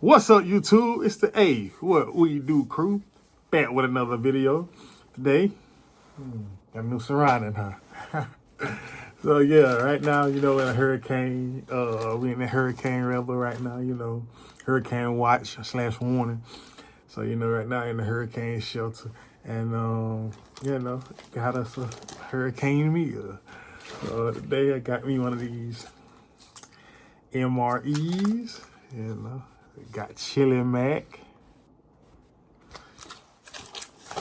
What's up, YouTube? It's the A What We Do crew, back with another video today. Got a new surrounding, huh? So yeah, right now, in a hurricane. We in a hurricane level right now. Hurricane watch / warning. So right now in the hurricane shelter, and got us a hurricane meal. Today I got me one of these MREs. Got chili mac.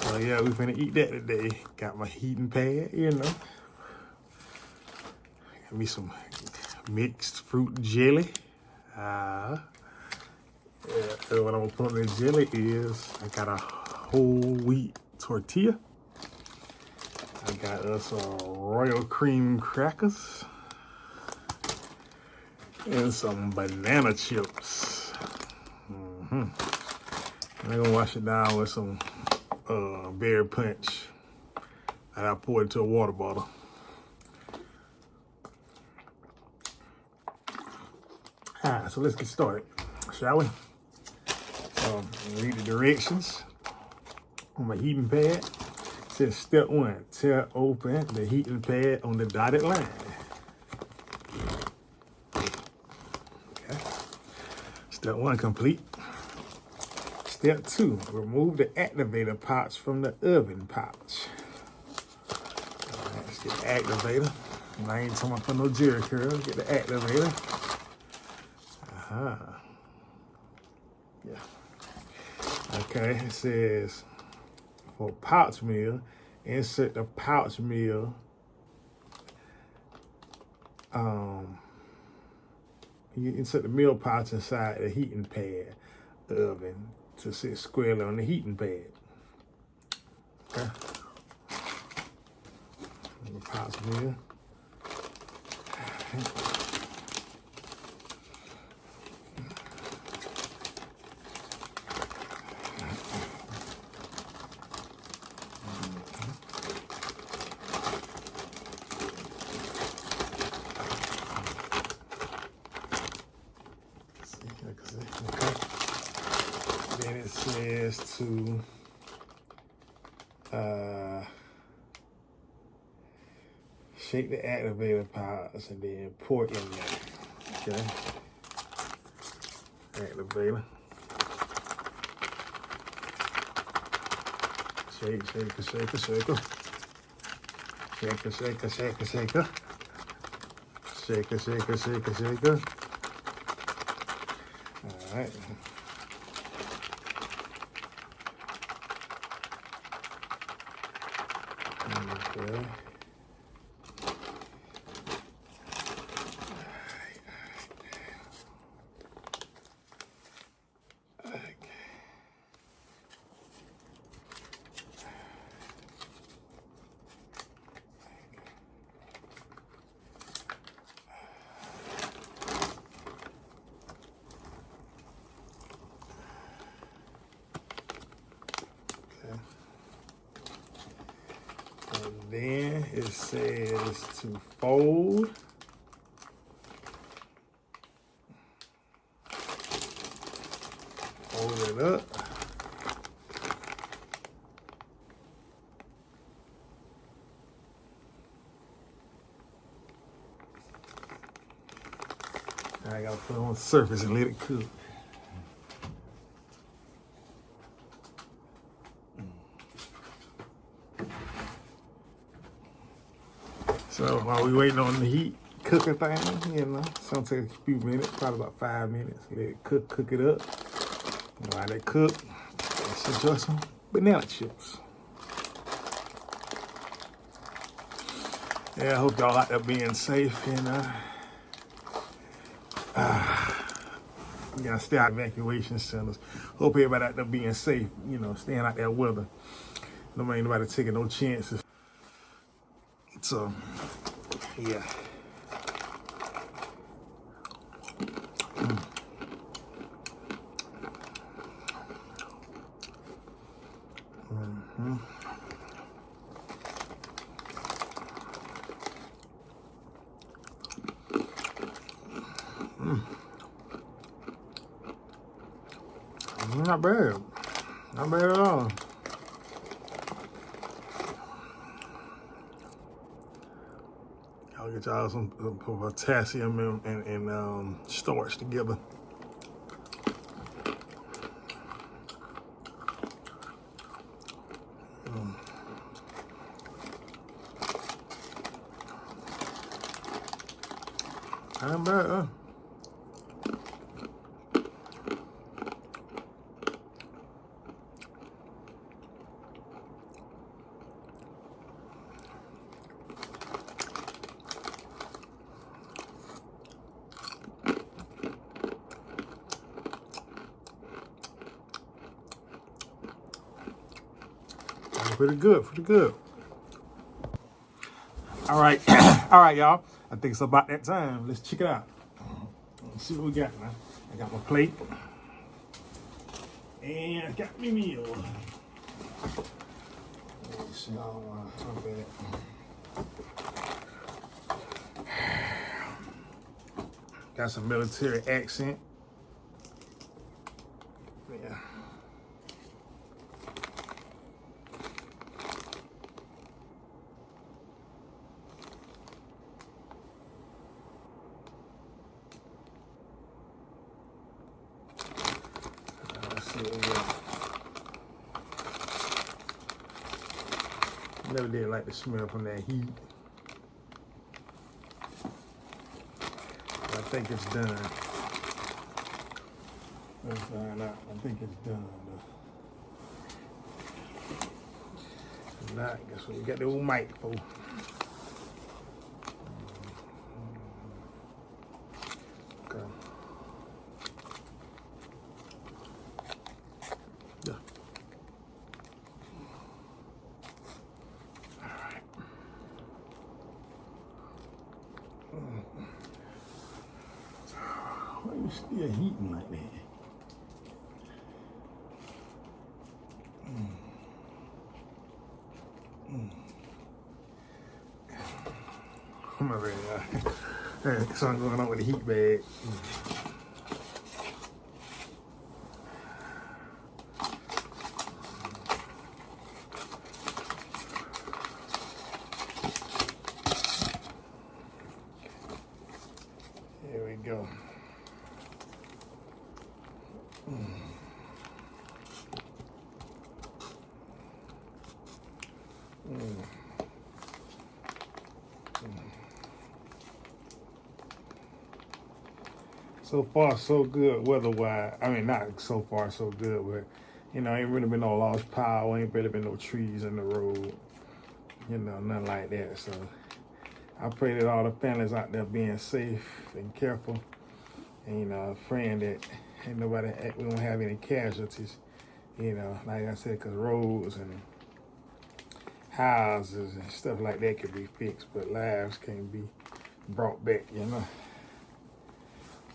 So yeah, we finna eat that today. Got my heating pad, Got me some mixed fruit jelly. So what I'm gonna put in the jelly is I got a whole wheat tortilla. I got us royal cream crackers and some banana chips. And I'm gonna wash it down with some berry punch that I poured into a water bottle. Alright, so let's get started, shall we? Read the directions on my heating pad. It says step 1, tear open the heating pad on the dotted line. Okay. Step 1 complete. Step 2, remove the activator pouch from the oven pouch. All right, let's get the activator. And I ain't talking about no jerry curl. Get the activator. Yeah. Okay, it says for pouch meal, insert the pouch meal. You insert the meal pouch inside the heating pad oven to sit squarely on the heating pad. Okay. The pouch meal. Okay. Then it says to shake the activator pouch and then pour in there. Okay. Activator. Shake, shake, shake, shake. Shake, shake, shake, shake. Shake, shake, shake, shake. All right. Okay. And then it says to fold. Fold it up. I gotta put it on the surface and let it cook. So while we waiting on the heat cooker thing, it's gonna take a few minutes, probably about 5 minutes. Let it cook it up. While it cook, let's enjoy some banana chips. Yeah, I hope y'all out there being safe, you gotta stay out of evacuation centers. Hope everybody out there being safe, staying out that weather. No ain't nobody taking no chances. So, yeah. Not bad. Not bad at all. I'll get y'all some potassium and starch together. Not bad, huh? Pretty good, pretty good. All right, all right, y'all. I think it's about that time. Let's check it out. Let's see what we got now. I got my plate. And I got me meal. Let's see, I don't want to talk about. Got some military accent. Yeah. Never did like the smell from that heat. I think it's done. Let's find out. I think it's done. If not, guess what? We got the old mic for. Okay. Yeah. Why are you still heating like that? I'm already something going on with the heat bag. There we go. So far, so good weather-wise. I mean, not so far, so good, but, you know, ain't really been no lost power. Ain't really been no trees in the road. You know, nothing like that. So I pray that all the families out there being safe and careful. And, you know, praying that ain't nobody, we don't have any casualties. You know, like I said, because roads and houses and stuff like that could be fixed, but lives can't be brought back, you know.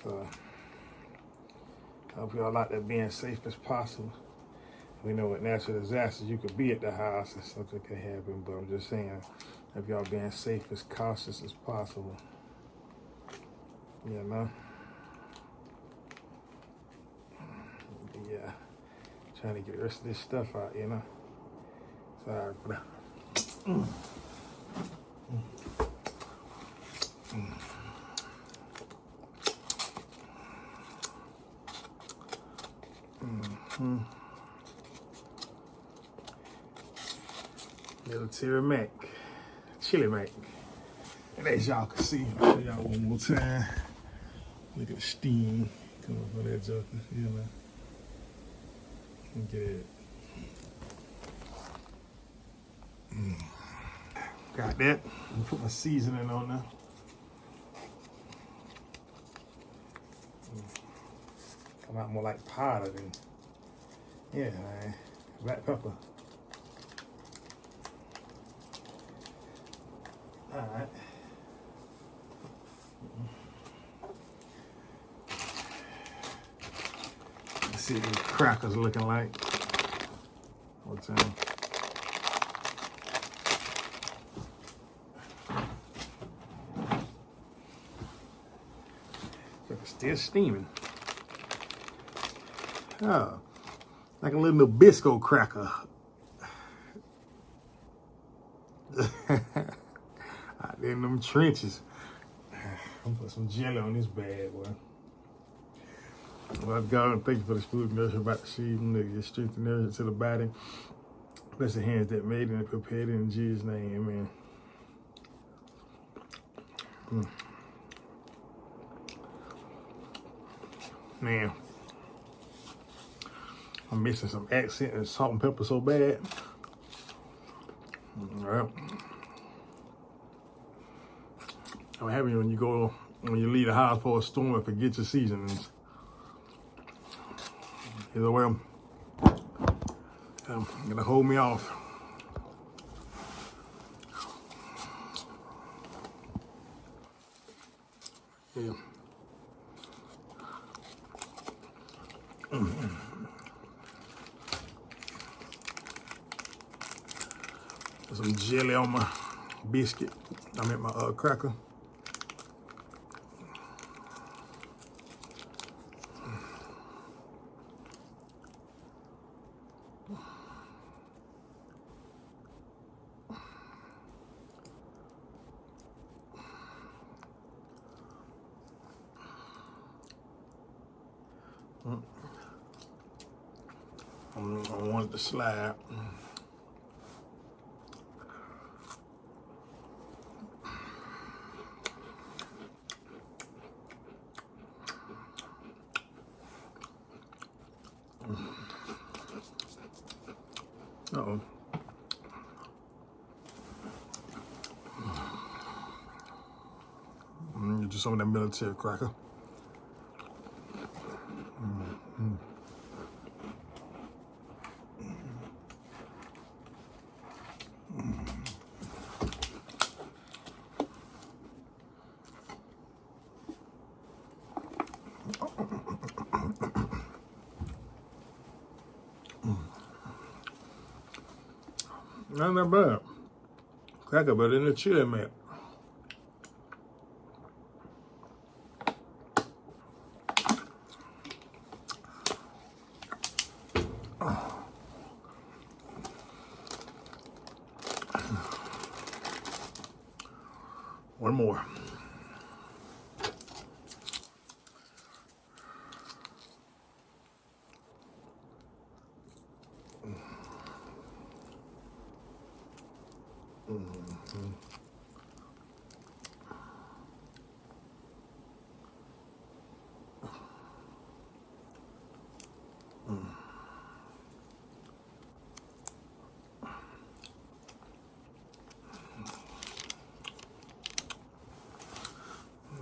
So I hope y'all out there being safe as possible. We know with natural disasters, you could be at the house and something could happen, but I'm just saying, if y'all being safe as cautious as possible, you know. Yeah, trying to get the rest of this stuff out, you know. Sorry for that. Military Mac, Chili Mac. And as y'all can see, I'll show y'all one more time. Look at the steam coming from that joker, you know. Look at it. Got that. I'm put my seasoning on now. Come out more like powder than, yeah, man. Black pepper. All right. Let's see what these crackers looking like. What's in? Still steaming. Oh, like a little Nabisco cracker. Out there in them trenches. I'm gonna put some jelly on this bad boy. Well, God, thank you for this food and nourishment about the seed and the strength and nourishment to the body. Bless the hands that made it and prepared it in Jesus' name, amen. Man, I'm missing some accent and salt and pepper so bad. All right. I'm happy when you leave the house for a storm and forget your seasonings. Either way, I'm gonna hold me off. Yeah. Some jelly on my biscuit. I mean my cracker. I wanted to slide. Uh-oh. Get you some of that military cracker. Not that bad. Cracker better than the chili, man. One more.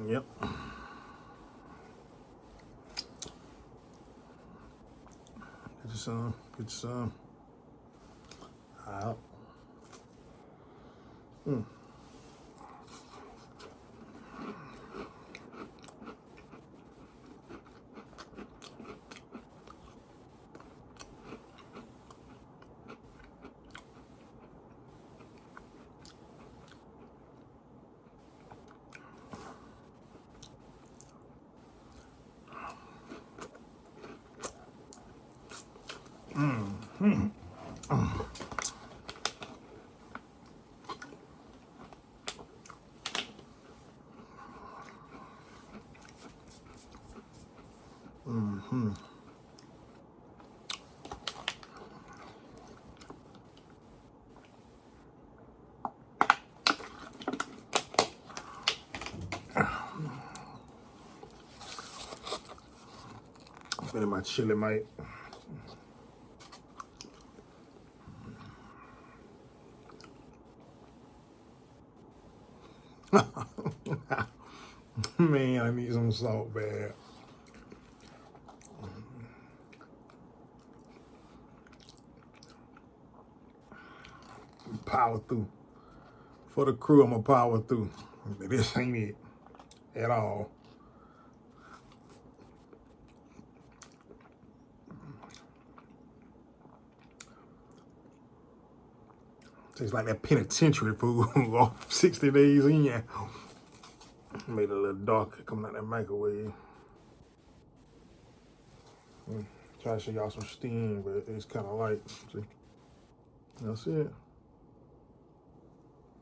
Yep. Get you some. Get you some. Out. Been in my chili, mate. Man, I need some salt bad. Power through. For the crew, I'm gonna power through. This ain't it at all. Tastes like that penitentiary food off 60 days in. Made it a little darker coming out that microwave. Try to show y'all some steam, but it's kind of light. See? That's it.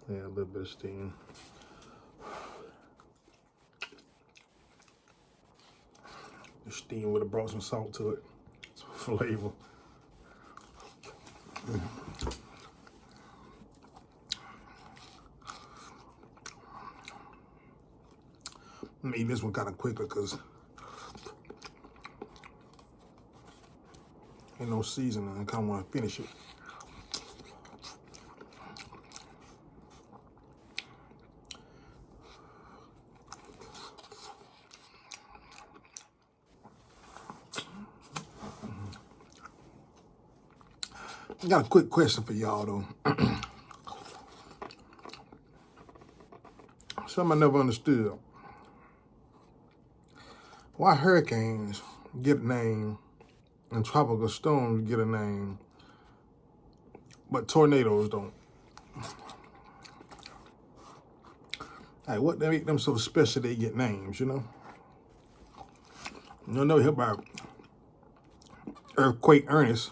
Yeah, a little bit of steam. The steam would have brought some salt to it, some flavor. I'm eating this one kind of quicker because ain't no seasoning. I kind of want to finish it. I got a quick question for y'all though. Something I never understood. Why hurricanes get a name and tropical storms get a name, but tornadoes don't? Like, what they make them so special they get names, you know? You'll never hear about Earthquake Ernest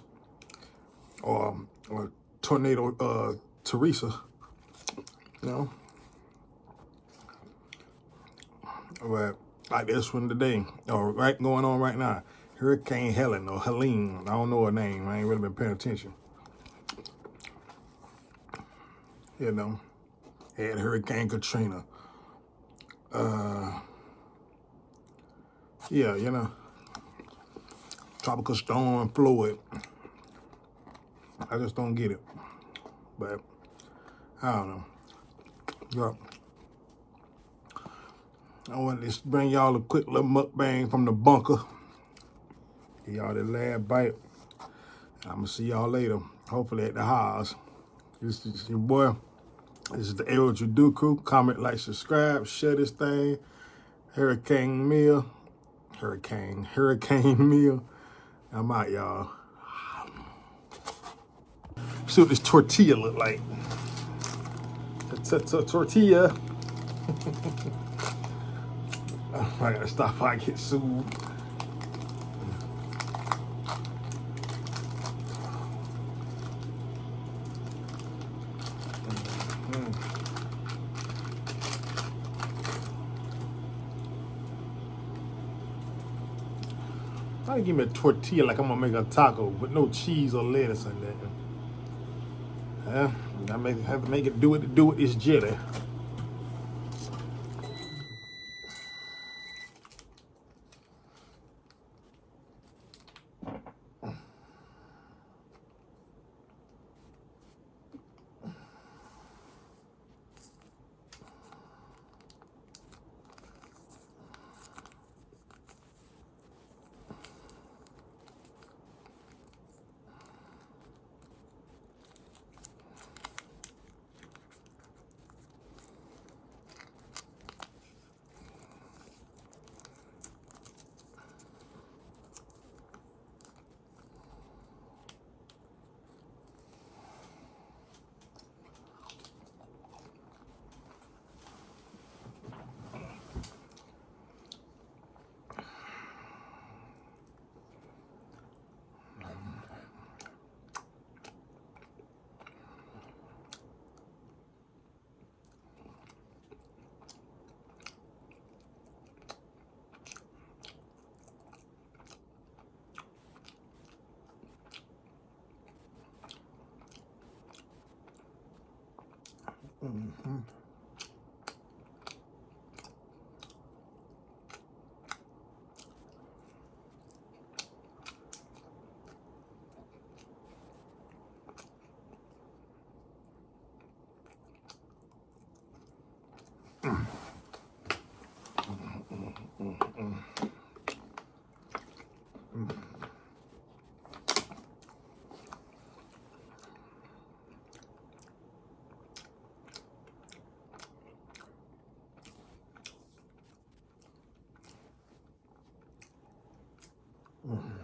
or Tornado Teresa, you know? But like this one today, or right going on right now, Hurricane Helen or Helene. I don't know her name. I ain't really been paying attention. You know, had Hurricane Katrina. Yeah, you know, Tropical Storm Floyd. I just don't get it. But I don't know. Yep. I want to bring y'all a quick little mukbang from the bunker. Give y'all that last bite. I'm going to see y'all later. Hopefully at the house. This is your boy. This is the What You Do crew. Comment, like, subscribe, share this thing. Hurricane Meal. Hurricane Meal. I'm out, y'all. See what this tortilla look like. Tortilla. I gotta stop before I get sued. Why give me a tortilla like I'm gonna make a taco with no cheese or lettuce in there? Yeah, I have to make it do its jelly. Mm-hmm. Mm-hmm.